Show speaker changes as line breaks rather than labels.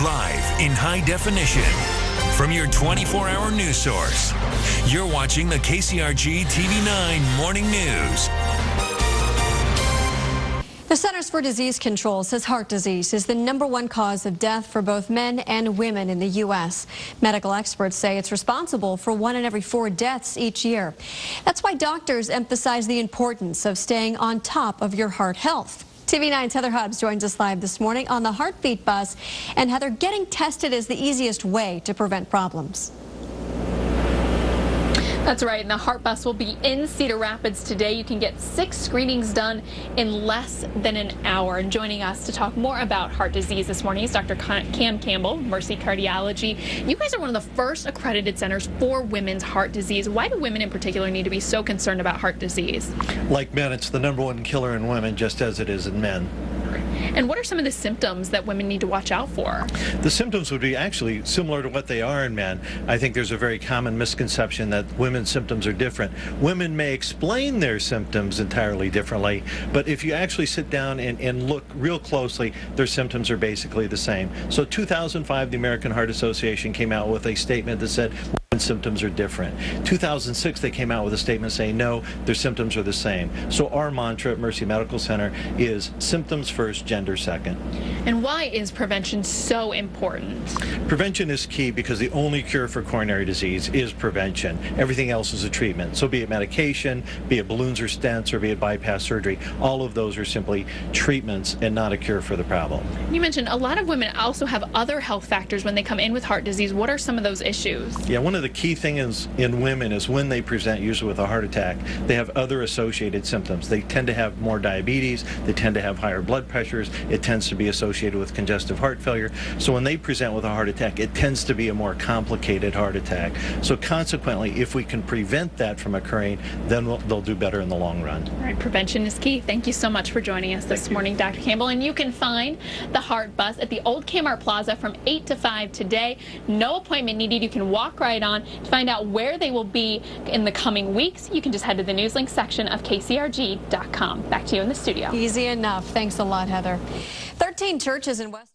Live in high definition from your 24-hour news source. You're watching the KCRG TV9 Morning News.
The Centers for Disease Control says heart disease is the #1 cause of death for both men and women in the U.S. Medical experts say it's responsible for 1 in every 4 deaths each year. That's why doctors emphasize the importance of staying on top of your heart health. TV9's Heather Hubbs joins us live this morning on the Heartbeat Bus. And Heather, getting tested is the easiest way to prevent problems.
That's right, and the Heart Bus will be in Cedar Rapids today. You can get 6 screenings done in less than an hour. And joining us to talk more about heart disease this morning is Dr. Cam Campbell, Mercy Cardiology. You guys are one of the first accredited centers for women's heart disease. Why do women in particular need to be so concerned about heart disease?
Like men, it's the #1 killer in women, just as it is in men.
And what are some of the symptoms that women need to watch out for?
The symptoms would be actually similar to what they are in men. I think there's a very common misconception that women's symptoms are different. Women may explain their symptoms entirely differently, but if you actually sit down and look real closely, their symptoms are basically the same. So 2005, the American Heart Association came out with a statement that said women's symptoms are different. 2006, they came out with a statement saying no, their symptoms are the same. So our mantra at Mercy Medical Center is symptoms first, gender second.
And why is prevention so important?
Prevention is key because the only cure for coronary disease is prevention. Everything else is a treatment. So be it medication, be it balloons or stents, or be it bypass surgery, all of those are simply treatments and not a cure for the problem.
You mentioned a lot of women also have other health factors when they come in with heart disease. What are some of those issues?
Yeah, one of the key things in women is when they present usually with a heart attack, they have other associated symptoms. They tend to have more diabetes, they tend to have higher blood pressures, it tends to be associated with congestive heart failure. So when they present with a heart attack, it tends to be a more complicated heart attack. So consequently, if we can prevent that from occurring, then they'll do better in the long run.
All right, prevention is key. Thank you so much for joining us this morning, Dr. Campbell. And you can find the Heart Bus at the old Kmart Plaza from 8 to 5 today. No appointment needed. You can walk right on. To find out where they will be in the coming weeks, you can just head to the Newslink section of KCRG.com. Back to you in the studio.
Easy enough. Thanks a lot, Heather. 13 churches in West